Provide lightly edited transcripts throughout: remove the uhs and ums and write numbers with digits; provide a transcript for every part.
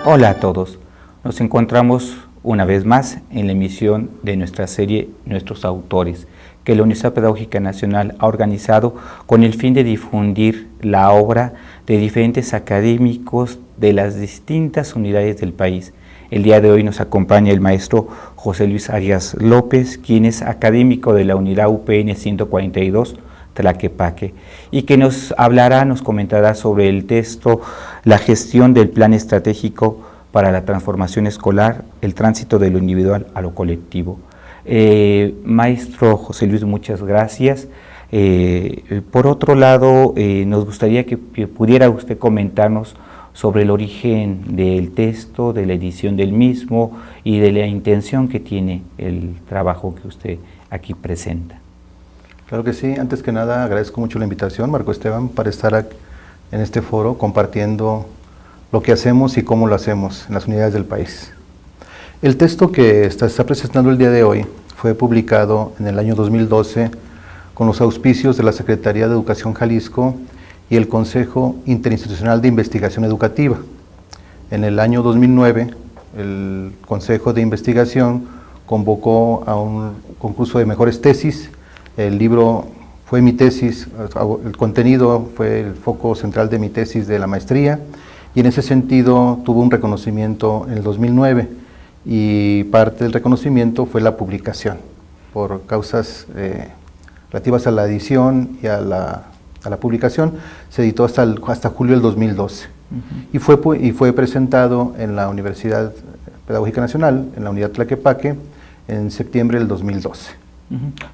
Hola a todos, nos encontramos una vez más en la emisión de nuestra serie Nuestros Autores, que la Universidad Pedagógica Nacional ha organizado con el fin de difundir la obra de diferentes académicos de las distintas unidades del país. El día de hoy nos acompaña el maestro José Luis Arias López, quien es académico de la unidad UPN 142, Tlaquepaque, y que nos hablará, nos comentará sobre el texto La gestión del plan estratégico para la transformación escolar, el tránsito de lo individual a lo colectivo. Maestro José Luis, muchas gracias. Por otro lado, nos gustaría que pudiera usted comentarnos sobre el origen del texto, de la edición del mismo y de la intención que tiene el trabajo que usted aquí presenta. Claro que sí. Antes que nada, agradezco mucho la invitación, Marco Esteban, para estar en este foro compartiendo lo que hacemos y cómo lo hacemos en las unidades del país. El texto que está presentando el día de hoy fue publicado en el año 2012 con los auspicios de la Secretaría de Educación Jalisco y el Consejo Interinstitucional de Investigación Educativa. En el año 2009, el Consejo de Investigación convocó a un concurso de mejores tesis. El libro fue mi tesis, el contenido fue el foco central de mi tesis de la maestría, y en ese sentido tuvo un reconocimiento en el 2009, y parte del reconocimiento fue la publicación, por causas relativas a la edición y a la publicación. Se editó hasta julio del 2012, y fue presentado en la Universidad Pedagógica Nacional, en la unidad Tlaquepaque, en septiembre del 2012.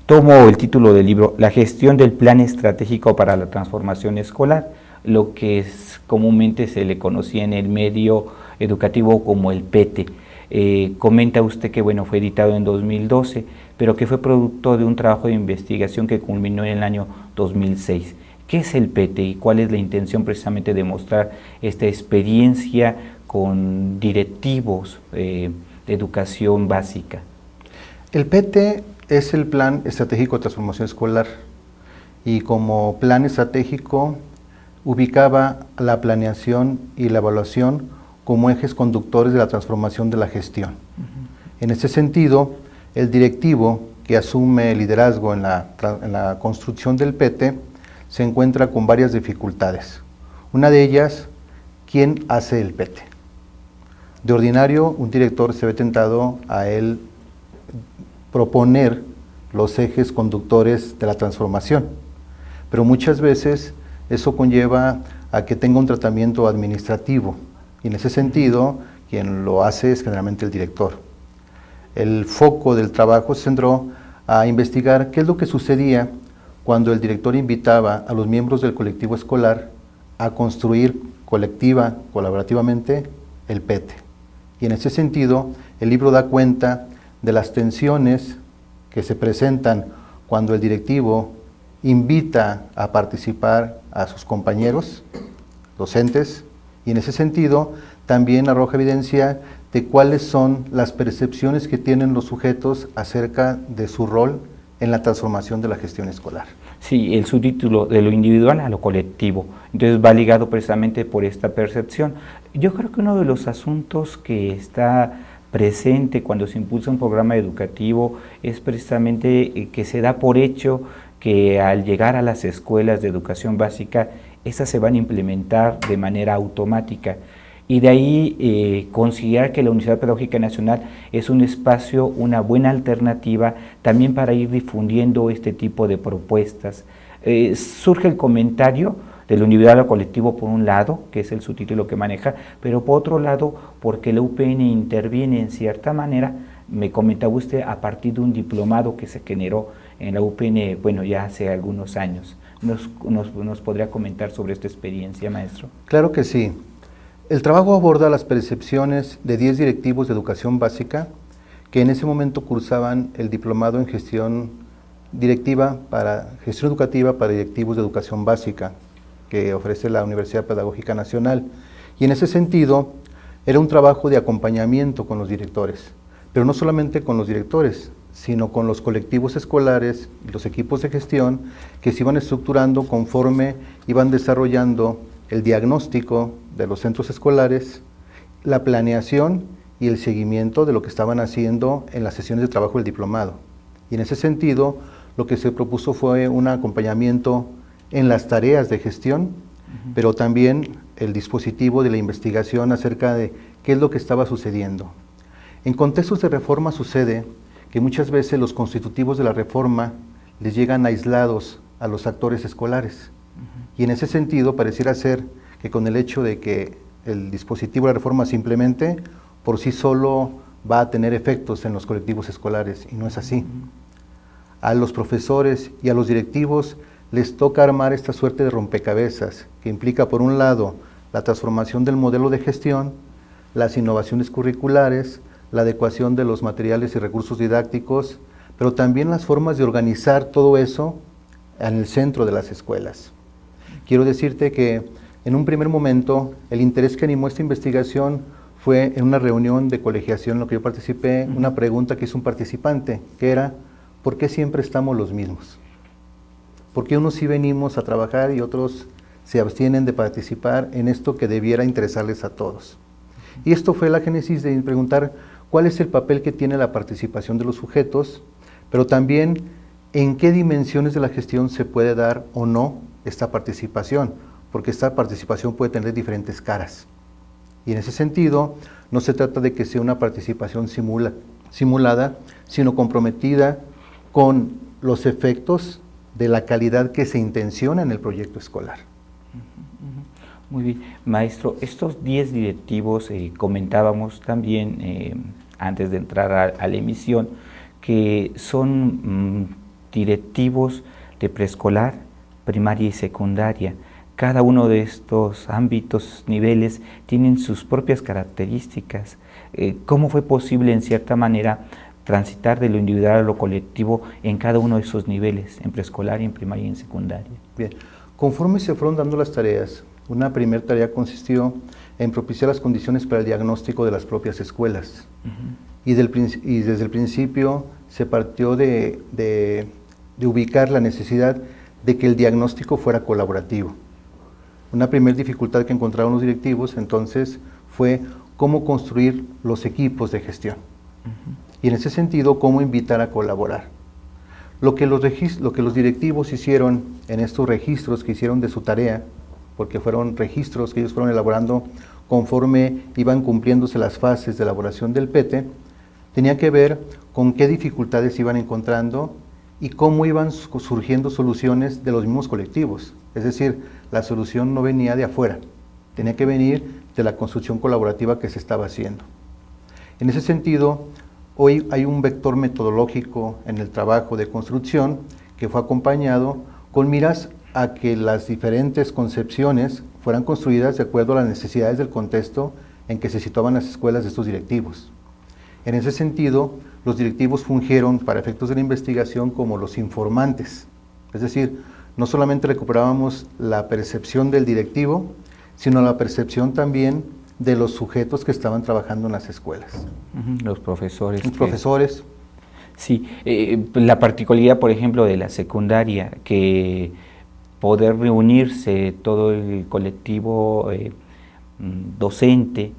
Tomo el título del libro, La gestión del plan estratégico para la transformación escolar, lo que comúnmente se le conocía en el medio educativo como el PETE. Comenta usted que bueno, fue editado en 2012, pero que fue producto de un trabajo de investigación que culminó en el año 2006. ¿Qué es el PETE y cuál es la intención precisamente de mostrar esta experiencia con directivos de educación básica? El PETE es el Plan Estratégico de Transformación Escolar, y como plan estratégico ubicaba la planeación y la evaluación como ejes conductores de la transformación de la gestión. En este sentido, el directivo que asume el liderazgo en la construcción del PETE se encuentra con varias dificultades. Una de ellas, ¿quién hace el PETE? De ordinario, un director se ve tentado a él proponer los ejes conductores de la transformación, pero muchas veces eso conlleva a que tenga un tratamiento administrativo, y en ese sentido quien lo hace es generalmente el director. El foco del trabajo se centró a investigar qué es lo que sucedía cuando el director invitaba a los miembros del colectivo escolar a construir colaborativamente el PETE, y en ese sentido el libro da cuenta de las tensiones que se presentan cuando el directivo invita a participar a sus compañeros docentes, y en ese sentido también arroja evidencia de cuáles son las percepciones que tienen los sujetos acerca de su rol en la transformación de la gestión escolar. Sí, el subtítulo de lo individual a lo colectivo, entonces va ligado precisamente por esta percepción. Yo creo que uno de los asuntos que está presente cuando se impulsa un programa educativo es precisamente que se da por hecho que al llegar a las escuelas de educación básica, estas se van a implementar de manera automática, y de ahí considerar que la Universidad Pedagógica Nacional es un espacio, una buena alternativa también para ir difundiendo este tipo de propuestas. Surge el comentario de lo individual al colectivo por un lado, que es el subtítulo que maneja, pero por otro lado, porque la UPN interviene en cierta manera, me comentaba usted, a partir de un diplomado que se generó en la UPN, bueno, ya hace algunos años. ¿Nos podría comentar sobre esta experiencia, maestro? Claro que sí. El trabajo aborda las percepciones de 10 directivos de educación básica que en ese momento cursaban el diplomado en gestión educativa para directivos de educación básica que ofrece la Universidad Pedagógica Nacional, y en ese sentido era un trabajo de acompañamiento con los directores, pero no solamente con los directores, sino con los colectivos escolares y los equipos de gestión que se iban estructurando conforme iban desarrollando el diagnóstico de los centros escolares la planeación y el seguimiento de lo que estaban haciendo en las sesiones de trabajo del diplomado. Y en ese sentido, lo que se propuso fue un acompañamiento en las tareas de gestión, pero también el dispositivo de la investigación acerca de qué es lo que estaba sucediendo. En contextos de reforma sucede que muchas veces los constitutivos de la reforma les llegan aislados a los actores escolares. Y en ese sentido pareciera ser que con el hecho de que el dispositivo de la reforma simplemente por sí solo va a tener efectos en los colectivos escolares, y no es así. A los profesores y a los directivos les toca armar esta suerte de rompecabezas que implica, por un lado, la transformación del modelo de gestión, las innovaciones curriculares, la adecuación de los materiales y recursos didácticos, pero también las formas de organizar todo eso en el centro de las escuelas. Quiero decirte que en un primer momento el interés que animó esta investigación fue en una reunión de colegiación en la que yo participé, una pregunta que hizo un participante, que era: ¿por qué siempre estamos los mismos? ¿Por qué unos sí venimos a trabajar y otros se abstienen de participar en esto que debiera interesarles a todos? Y esto fue la génesis de preguntar cuál es el papel que tiene la participación de los sujetos, pero también en qué dimensiones de la gestión se puede dar o no esta participación, porque esta participación puede tener diferentes caras. Y en ese sentido, no se trata de que sea una participación simulada, sino comprometida con los efectos de la calidad que se intenciona en el proyecto escolar. Muy bien, maestro, estos 10 directivos, comentábamos también antes de entrar a la emisión, que son directivos de preescolar, primaria y secundaria. Cada uno de estos ámbitos, niveles, tienen sus propias características. ¿Cómo fue posible, en cierta manera, transitar de lo individual a lo colectivo en cada uno de esos niveles, en preescolar, en primaria y en secundaria? Bien, conforme se fueron dando las tareas, una primera tarea consistió en propiciar las condiciones para el diagnóstico de las propias escuelas. Y desde el principio se partió de ubicar la necesidad de que el diagnóstico fuera colaborativo. Una primera dificultad que encontraron los directivos entonces fue cómo construir los equipos de gestión. Y en ese sentido, cómo invitar a colaborar. Lo que los directivos hicieron en estos registros que hicieron de su tarea, porque fueron registros que ellos fueron elaborando conforme iban cumpliéndose las fases de elaboración del PETE, tenía que ver con qué dificultades iban encontrando y cómo iban surgiendo soluciones de los mismos colectivos. Es decir, la solución no venía de afuera, tenía que venir de la construcción colaborativa que se estaba haciendo. En ese sentido, hoy hay un vector metodológico en el trabajo de construcción que fue acompañado con miras a que las diferentes concepciones fueran construidas de acuerdo a las necesidades del contexto en que se situaban las escuelas de estos directivos. En ese sentido, los directivos fungieron para efectos de la investigación como los informantes, es decir, no solamente recuperábamos la percepción del directivo, sino la percepción también de los sujetos que estaban trabajando en las escuelas. Los profesores. Los profesores. Sí, la particularidad, por ejemplo, de la secundaria, que poder reunirse todo el colectivo docente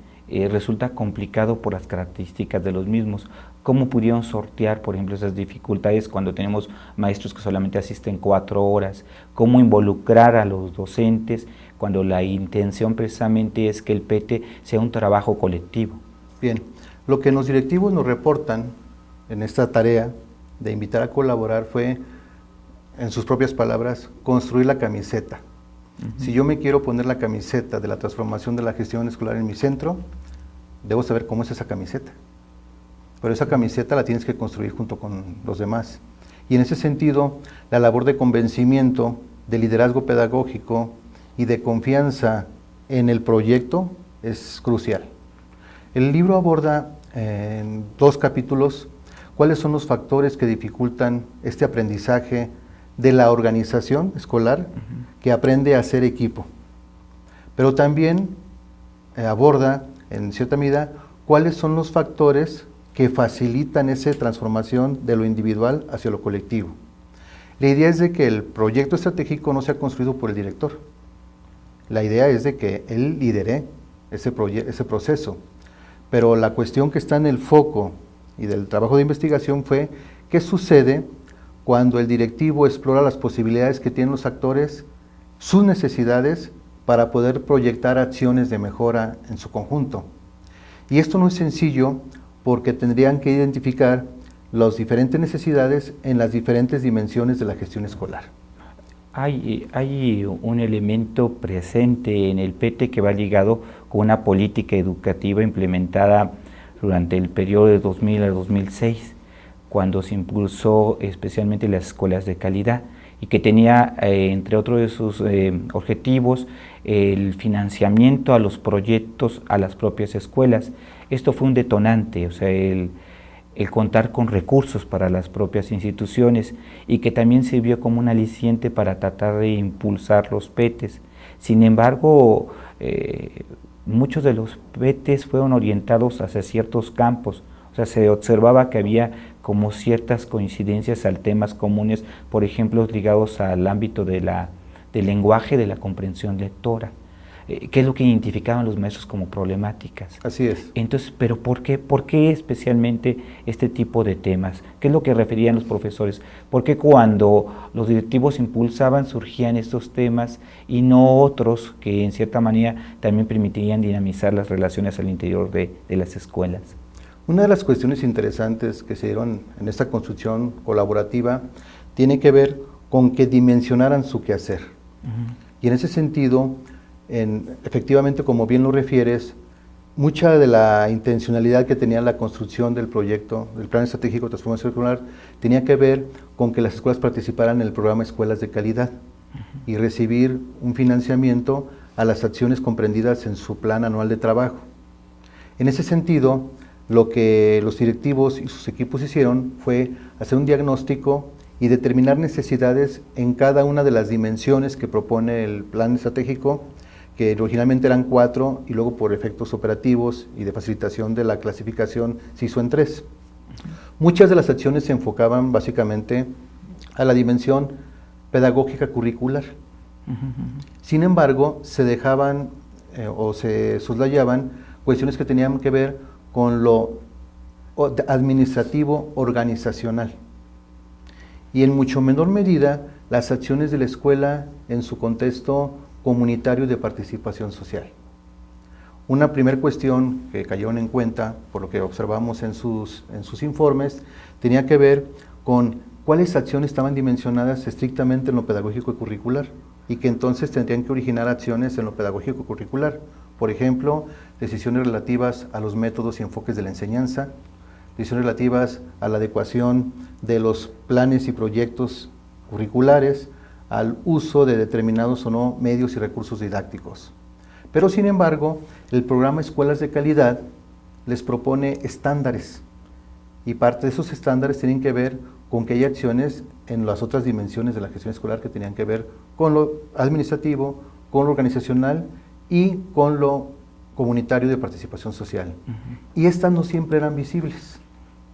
resulta complicado por las características de los mismos. ¿Cómo pudieron sortear, por ejemplo, esas dificultades cuando tenemos maestros que solamente asisten 4 horas? ¿Cómo involucrar a los docentes cuando la intención precisamente es que el PETE sea un trabajo colectivo? Bien, lo que los directivos nos reportan en esta tarea de invitar a colaborar fue, en sus propias palabras, construir la camiseta. Si yo me quiero poner la camiseta de la transformación de la gestión escolar en mi centro, debo saber cómo es esa camiseta. Pero esa camiseta la tienes que construir junto con los demás. Y en ese sentido, la labor de convencimiento, de liderazgo pedagógico y de confianza en el proyecto es crucial. El libro aborda en 2 capítulos cuáles son los factores que dificultan este aprendizaje de la organización escolar que aprende a ser equipo. Pero también aborda, en cierta medida, cuáles son los factores que facilitan esa transformación de lo individual hacia lo colectivo. La idea es de que el proyecto estratégico no sea construido por el director. La idea es de que él lidere ese proceso. Pero la cuestión que está en el foco y del trabajo de investigación fue qué sucede cuando el directivo explora las posibilidades que tienen los actores, sus necesidades, para poder proyectar acciones de mejora en su conjunto. Y esto no es sencillo porque tendrían que identificar las diferentes necesidades en las diferentes dimensiones de la gestión escolar. Hay un elemento presente en el PT que va ligado con una política educativa implementada durante el periodo de 2000 a 2006, cuando se impulsó especialmente las escuelas de calidad y que tenía, entre otros de sus objetivos, el financiamiento a los proyectos a las propias escuelas. Esto fue un detonante, o sea, el contar con recursos para las propias instituciones y que también sirvió como un aliciente para tratar de impulsar los PETs. Sin embargo, muchos de los PETs fueron orientados hacia ciertos campos, o sea, se observaba que había como ciertas coincidencias al temas comunes, por ejemplo, ligados al ámbito del lenguaje, de la comprensión lectora, que es lo que identificaban los maestros como problemáticas. Así es. Entonces, ¿pero por qué especialmente este tipo de temas? ¿Qué es lo que referían los profesores? ¿Por qué cuando los directivos impulsaban surgían estos temas y no otros que en cierta manera también permitirían dinamizar las relaciones al interior de las escuelas? Una de las cuestiones interesantes que se dieron en esta construcción colaborativa tiene que ver con que dimensionaran su quehacer. Y en ese sentido, efectivamente, como bien lo refieres, mucha de la intencionalidad que tenía la construcción del proyecto, del Plan Estratégico de Transformación Escolar, tenía que ver con que las escuelas participaran en el programa Escuelas de Calidad y recibir un financiamiento a las acciones comprendidas en su plan anual de trabajo. En ese sentido, lo que los directivos y sus equipos hicieron fue hacer un diagnóstico y determinar necesidades en cada una de las dimensiones que propone el plan estratégico, que originalmente eran 4 y luego por efectos operativos y de facilitación de la clasificación se hizo en 3. Muchas de las acciones se enfocaban básicamente a la dimensión pedagógica curricular. Sin embargo, se dejaban o se soslayaban cuestiones que tenían que ver con lo administrativo organizacional y en mucho menor medida las acciones de la escuela en su contexto comunitario de participación social. Una primera cuestión que cayeron en cuenta, por lo que observamos en sus informes, tenía que ver con cuáles acciones estaban dimensionadas estrictamente en lo pedagógico y curricular y que entonces tendrían que originar acciones en lo pedagógico y curricular. Por ejemplo, decisiones relativas a los métodos y enfoques de la enseñanza, decisiones relativas a la adecuación de los planes y proyectos curriculares, al uso de determinados o no medios y recursos didácticos. Pero sin embargo, el programa Escuelas de Calidad les propone estándares y parte de esos estándares tienen que ver con que hay acciones en las otras dimensiones de la gestión escolar que tenían que ver con lo administrativo, con lo organizacional y con lo comunitario de participación social. Y estas no siempre eran visibles.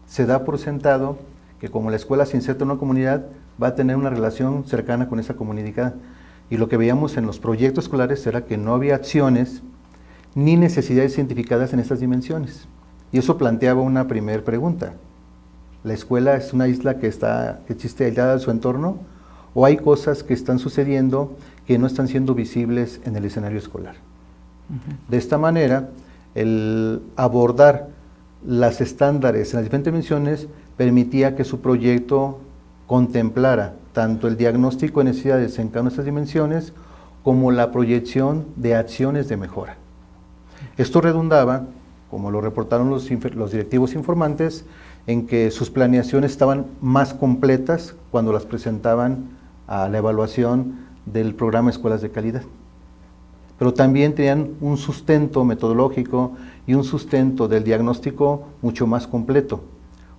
Se da por sentado que como la escuela se inserta en una comunidad, va a tener una relación cercana con esa comunidad. Y lo que veíamos en los proyectos escolares era que no había acciones ni necesidades identificadas en estas dimensiones. Y eso planteaba una primera pregunta. ¿La escuela es una isla que existe aislada de su entorno? ¿O hay cosas que están sucediendo que no están siendo visibles en el escenario escolar? De esta manera, el abordar los estándares en las diferentes dimensiones permitía que su proyecto contemplara tanto el diagnóstico de necesidades en cada una de estas dimensiones como la proyección de acciones de mejora. Esto redundaba, como lo reportaron los directivos informantes, en que sus planeaciones estaban más completas cuando las presentaban a la evaluación del programa Escuelas de Calidad. Pero también tenían un sustento metodológico y un sustento del diagnóstico mucho más completo,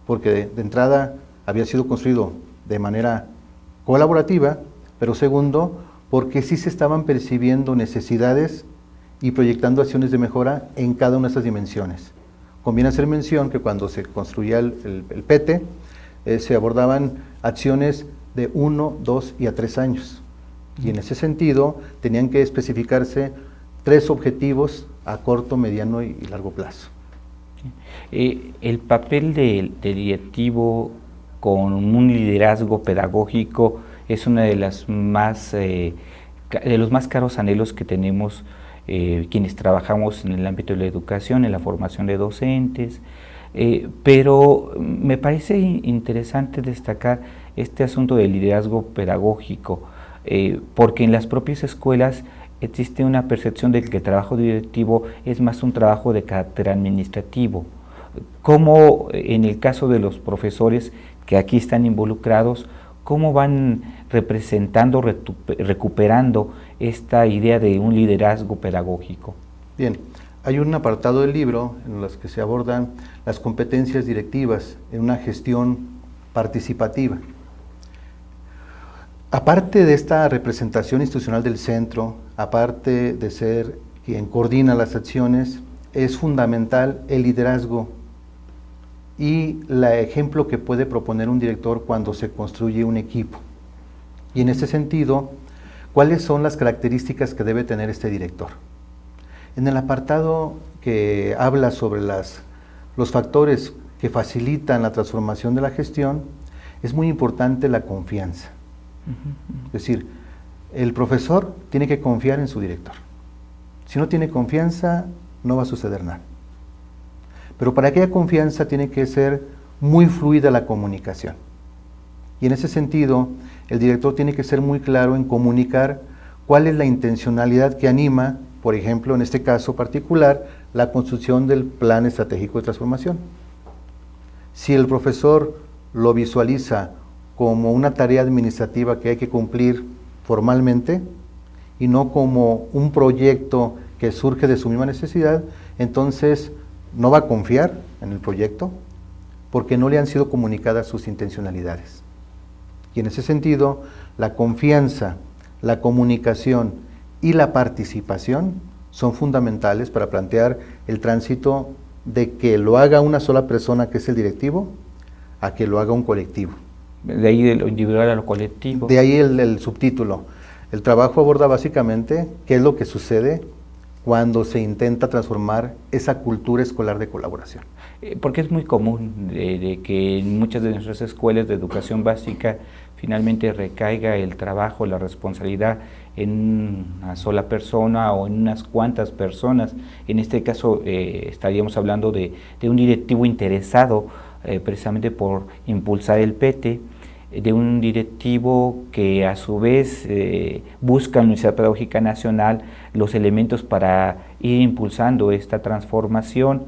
porque de entrada había sido construido de manera colaborativa, pero segundo, porque sí se estaban percibiendo necesidades y proyectando acciones de mejora en cada una de esas dimensiones. Conviene hacer mención que cuando se construía el PT, se abordaban acciones de 1, 2 y a 3 años. Y en ese sentido tenían que especificarse 3 objetivos a corto, mediano y largo plazo. El papel del directivo con un liderazgo pedagógico es una de las de los más caros anhelos que tenemos quienes trabajamos en el ámbito de la educación, en la formación de docentes, pero me parece interesante destacar este asunto del liderazgo pedagógico, porque en las propias escuelas existe una percepción de que el trabajo directivo es más un trabajo de carácter administrativo. ¿Cómo en el caso de los profesores que aquí están involucrados, cómo van representando, recuperando esta idea de un liderazgo pedagógico? Bien, hay un apartado del libro en los que se abordan las competencias directivas en una gestión participativa. Aparte de esta representación institucional del centro, aparte de ser quien coordina las acciones, es fundamental el liderazgo y el ejemplo que puede proponer un director cuando se construye un equipo. Y en ese sentido, ¿cuáles son las características que debe tener este director? En el apartado que habla sobre los factores que facilitan la transformación de la gestión, es muy importante la confianza. Es decir, el profesor tiene que confiar en su director. Si no tiene confianza, no va a suceder nada. Pero para que haya confianza tiene que ser muy fluida la comunicación. Y en ese sentido, el director tiene que ser muy claro en comunicar cuál es la intencionalidad que anima, por ejemplo, en este caso particular, la construcción del plan estratégico de transformación. Si el profesor lo visualiza como una tarea administrativa que hay que cumplir formalmente y no como un proyecto que surge de su misma necesidad, entonces no va a confiar en el proyecto porque no le han sido comunicadas sus intencionalidades. Y en ese sentido, la confianza, la comunicación y la participación son fundamentales para plantear el tránsito de que lo haga una sola persona, que es el directivo, a que lo haga un colectivo. De ahí de lo individual a lo colectivo. De ahí el subtítulo. El trabajo aborda básicamente qué es lo que sucede cuando se intenta transformar esa cultura escolar de colaboración. Porque es muy común de que en muchas de nuestras escuelas de educación básica finalmente recaiga el trabajo, la responsabilidad en una sola persona o en unas cuantas personas. En este caso estaríamos hablando de un directivo interesado precisamente por impulsar el PETE, de un directivo que a su vez busca en la Universidad Pedagógica Nacional los elementos para ir impulsando esta transformación,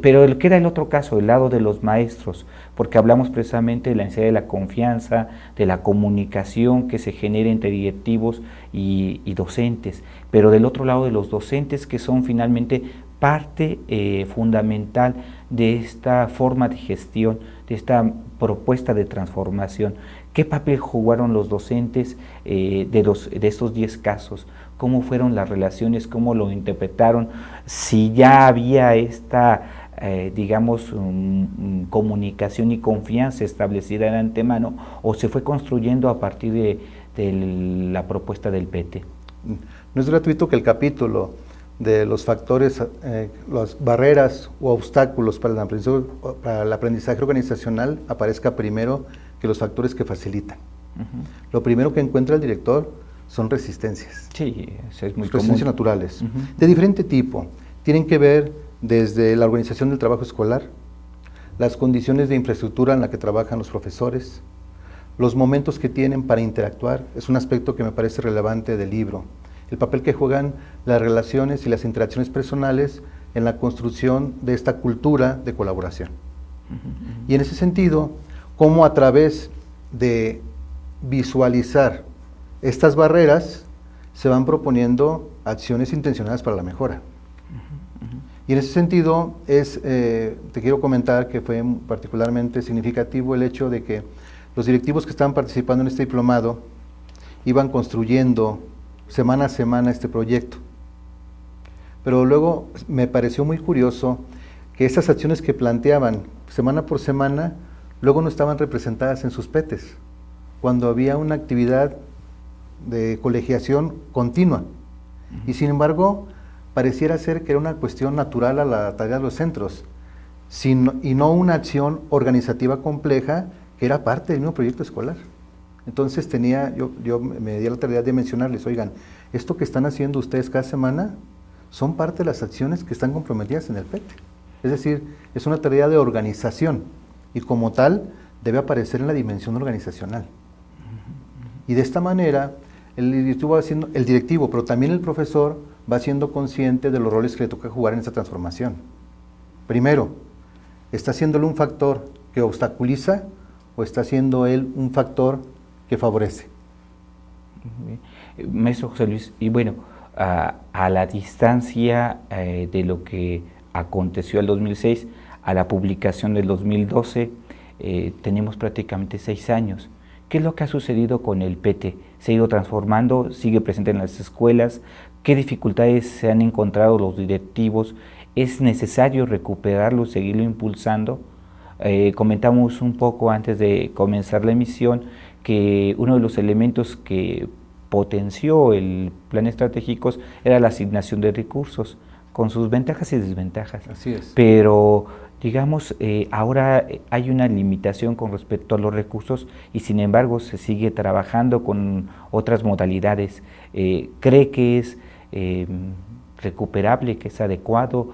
pero queda el otro caso, el lado de los maestros, porque hablamos precisamente de la necesidad de la confianza, de la comunicación que se genera entre directivos y docentes, pero del otro lado de los docentes, que son finalmente parte fundamental de esta forma de gestión, de esta propuesta de transformación. ¿Qué papel jugaron los docentes de estos 10 casos? ¿Cómo fueron las relaciones? ¿Cómo lo interpretaron? Si ya había esta, comunicación y confianza establecida de antemano, o se fue construyendo a partir de la propuesta del PETE. No es gratuito que el capítulo de los factores, las barreras o obstáculos para el aprendizaje organizacional aparezca primero que los factores que facilitan. Lo primero que encuentra el director son resistencias. Sí, eso es muy resistencias común. naturales, de diferente tipo. Tienen que ver desde la organización del trabajo escolar, las condiciones de infraestructura en la que trabajan los profesores, los momentos que tienen para interactuar. Es un aspecto que me parece relevante del libro. El papel que juegan las relaciones y las interacciones personales en la construcción de esta cultura de colaboración. Y en ese sentido, cómo a través de visualizar estas barreras se van proponiendo acciones intencionadas para la mejora. Y en ese sentido, te quiero comentar que fue particularmente significativo el hecho de que los directivos que estaban participando en este diplomado iban construyendo semana a semana este proyecto. Pero luego me pareció muy curioso que esas acciones que planteaban semana por semana, luego no estaban representadas en sus PETES, cuando había una actividad de colegiación continua. Y sin embargo, pareciera ser que era una cuestión natural a la tarea de los centros, y no una acción organizativa compleja que era parte del mismo proyecto escolar. Entonces yo me di la tarea de mencionarles, oigan, esto que están haciendo ustedes cada semana son parte de las acciones que están comprometidas en el PET. Es decir, es una tarea de organización y como tal debe aparecer en la dimensión organizacional. Y de esta manera el directivo, pero también el profesor va siendo consciente de los roles que le toca jugar en esta transformación. Primero, ¿está haciéndole un factor que obstaculiza o está siendo él un factor que favorece? Maestro José Luis, y bueno, a la distancia de lo que aconteció el 2006 a la publicación del 2012, tenemos prácticamente 6 años. ¿Qué es lo que ha sucedido con el PT? ¿Se ha ido transformando? ¿Sigue presente en las escuelas? ¿Qué dificultades se han encontrado los directivos? ¿Es necesario recuperarlo, seguirlo impulsando? Comentamos un poco antes de comenzar la emisión que uno de los elementos que potenció el plan estratégico era la asignación de recursos, con sus ventajas y desventajas. Así es. Pero digamos, ahora hay una limitación con respecto a los recursos y sin embargo se sigue trabajando con otras modalidades. ¿Cree que es recuperable, que es adecuado?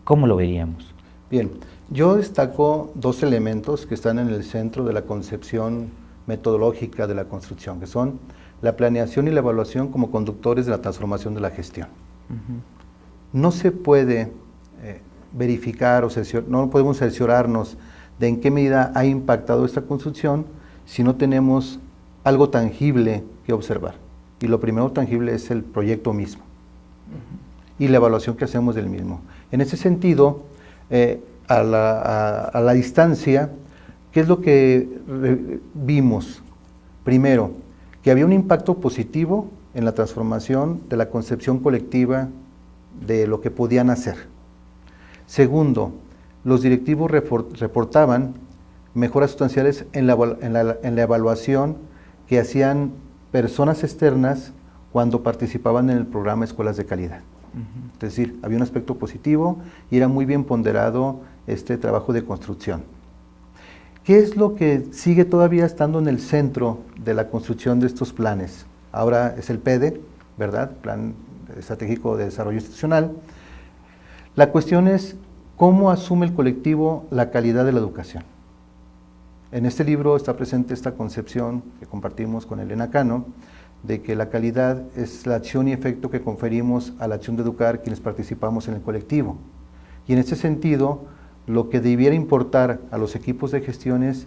¿Cómo lo veríamos? Bien, yo destaco 2 elementos que están en el centro de la concepción metodológica de la construcción, que son la planeación y la evaluación como conductores de la transformación de la gestión. No se puede verificar no podemos cerciorarnos de en qué medida ha impactado esta construcción si no tenemos algo tangible que observar. Y lo primero tangible es el proyecto mismo y la evaluación que hacemos del mismo. En ese sentido, a la distancia, ¿qué es lo que vimos? Primero, que había un impacto positivo en la transformación de la concepción colectiva de lo que podían hacer. Segundo, los directivos reportaban mejoras sustanciales en la evaluación que hacían personas externas cuando participaban en el programa Escuelas de Calidad. Es decir, había un aspecto positivo y era muy bien ponderado este trabajo de construcción. ¿Qué es lo que sigue todavía estando en el centro de la construcción de estos planes? Ahora es el PEDE, ¿verdad? Plan Estratégico de Desarrollo Institucional. La cuestión es cómo asume el colectivo la calidad de la educación. En este libro está presente esta concepción que compartimos con Elena Cano, de que la calidad es la acción y efecto que conferimos a la acción de educar quienes participamos en el colectivo. Y en ese sentido, lo que debiera importar a los equipos de gestión es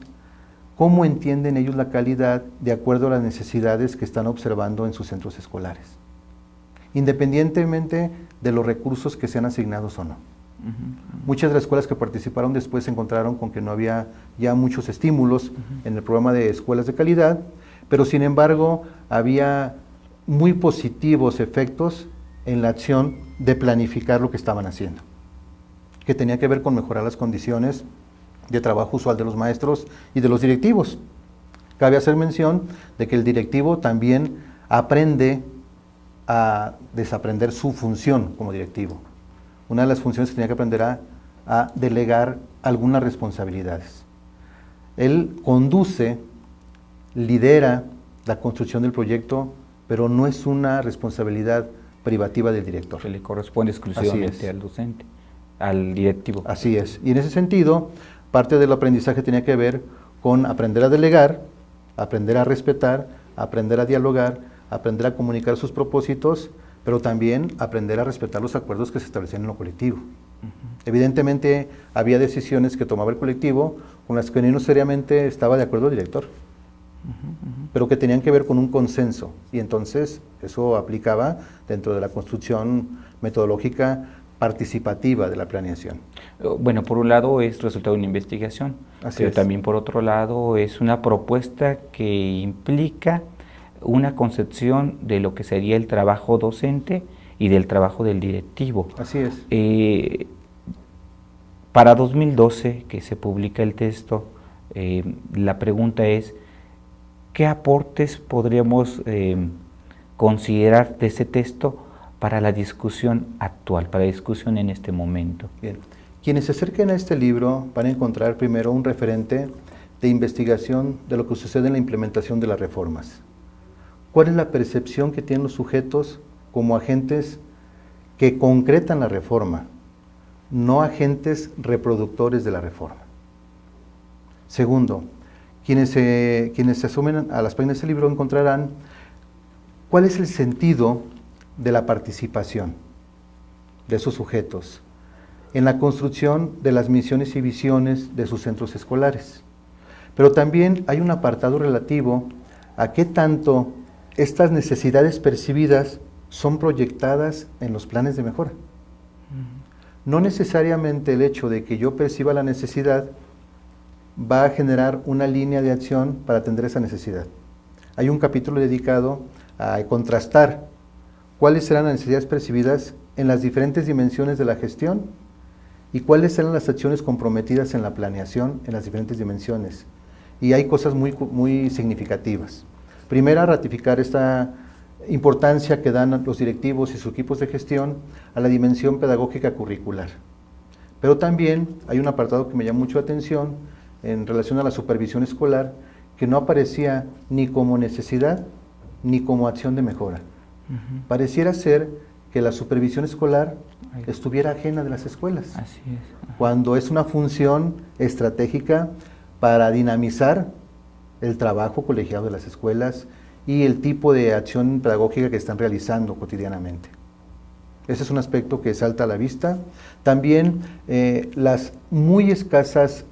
cómo entienden ellos la calidad de acuerdo a las necesidades que están observando en sus centros escolares, independientemente de los recursos que sean asignados o no. Muchas de las escuelas que participaron después se encontraron con que no había ya muchos estímulos en el programa de escuelas de calidad, pero sin embargo había muy positivos efectos en la acción de planificar lo que estaban haciendo, que tenía que ver con mejorar las condiciones de trabajo usual de los maestros y de los directivos. Cabe hacer mención de que el directivo también aprende a desaprender su función como directivo. Una de las funciones que tenía que aprender a delegar algunas responsabilidades. Él conduce, lidera la construcción del proyecto, pero no es una responsabilidad privativa del director. Que le corresponde exclusivamente al docente, al directivo. Así es. Y en ese sentido, parte del aprendizaje tenía que ver con aprender a delegar, aprender a respetar, aprender a dialogar, aprender a comunicar sus propósitos, pero también aprender a respetar los acuerdos que se establecían en lo colectivo. Evidentemente, había decisiones que tomaba el colectivo con las que no necesariamente estaba de acuerdo el director, pero que tenían que ver con un consenso, y entonces eso aplicaba dentro de la construcción metodológica participativa de la planeación. Bueno, por un lado es resultado de una investigación, pero también por otro lado es una propuesta que implica una concepción de lo que sería el trabajo docente y del trabajo del directivo. Así es. Para 2012, que se publica el texto, la pregunta es, ¿qué aportes podríamos considerar de ese texto para la discusión actual, para la discusión en este momento? Bien, quienes se acerquen a este libro van a encontrar primero un referente de investigación de lo que sucede en la implementación de las reformas. ¿Cuál es la percepción que tienen los sujetos como agentes que concretan la reforma, no agentes reproductores de la reforma? Segundo, quienes se asumen a las páginas del libro encontrarán cuál es el sentido de la participación de esos sujetos en la construcción de las misiones y visiones de sus centros escolares. Pero también hay un apartado relativo a qué tanto estas necesidades percibidas son proyectadas en los planes de mejora. No necesariamente el hecho de que yo perciba la necesidad va a generar una línea de acción para atender esa necesidad. Hay un capítulo dedicado a contrastar cuáles serán las necesidades percibidas en las diferentes dimensiones de la gestión y cuáles serán las acciones comprometidas en la planeación en las diferentes dimensiones. Y hay cosas muy significativas. Primera, ratificar esta importancia que dan los directivos y sus equipos de gestión a la dimensión pedagógica curricular. Pero también hay un apartado que me llama mucho la atención en relación a la supervisión escolar, que no aparecía ni como necesidad ni como acción de mejora. Pareciera ser que la supervisión escolar estuviera ajena de las escuelas. Así es. Cuando es una función estratégica para dinamizar el trabajo colegiado de las escuelas y el tipo de acción pedagógica que están realizando cotidianamente. Ese es un aspecto que salta a la vista. También las muy escasas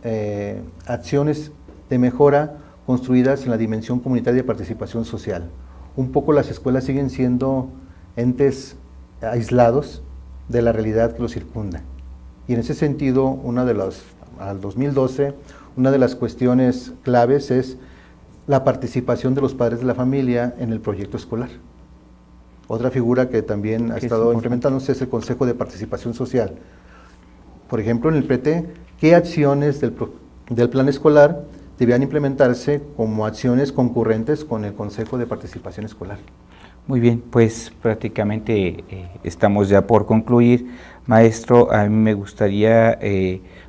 acciones de mejora construidas en la dimensión comunitaria de participación social. Un poco las escuelas siguen siendo entes aislados de la realidad que los circunda. Y en ese sentido, al 2012, una de las cuestiones claves es la participación de los padres de la familia en el proyecto escolar. Otra figura que también ha estado implementándose es el Consejo de Participación Social. Por ejemplo, en el PT, ¿qué acciones del plan escolar debían implementarse como acciones concurrentes con el Consejo de Participación Escolar? Muy bien, pues prácticamente estamos ya por concluir. Maestro, a mí me gustaría,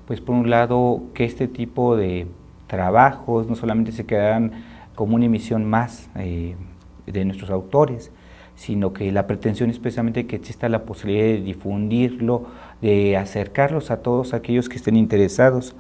pues por un lado, que este tipo de trabajos no solamente se quedaran como una emisión más de nuestros autores, sino que la pretensión es precisamente que exista la posibilidad de difundirlo, de acercarlos a todos aquellos que estén interesados.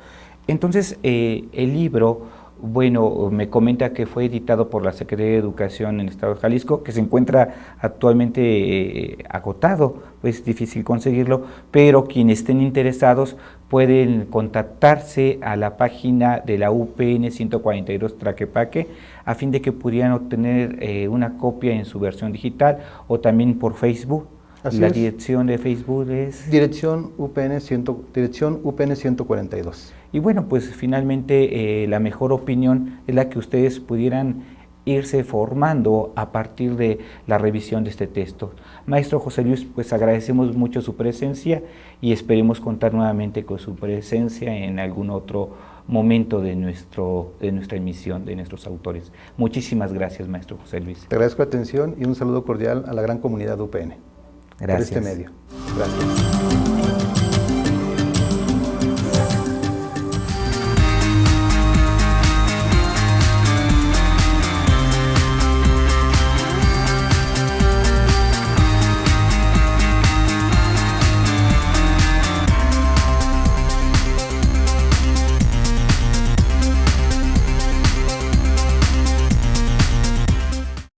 Entonces, el libro, bueno, me comenta que fue editado por la Secretaría de Educación en el Estado de Jalisco, que se encuentra actualmente agotado, es difícil conseguirlo, pero quienes estén interesados pueden contactarse a la página de la UPN 142 Tlaquepaque a fin de que pudieran obtener una copia en su versión digital o también por Facebook. La dirección de Facebook es... Dirección UPN 142. Y bueno, pues finalmente la mejor opinión es la que ustedes pudieran irse formando a partir de la revisión de este texto. Maestro José Luis, pues agradecemos mucho su presencia y esperemos contar nuevamente con su presencia en algún otro momento de nuestra emisión, de nuestros autores. Muchísimas gracias, maestro José Luis. Te agradezco la atención y un saludo cordial a la gran comunidad UPN. Gracias. Por este medio. Gracias.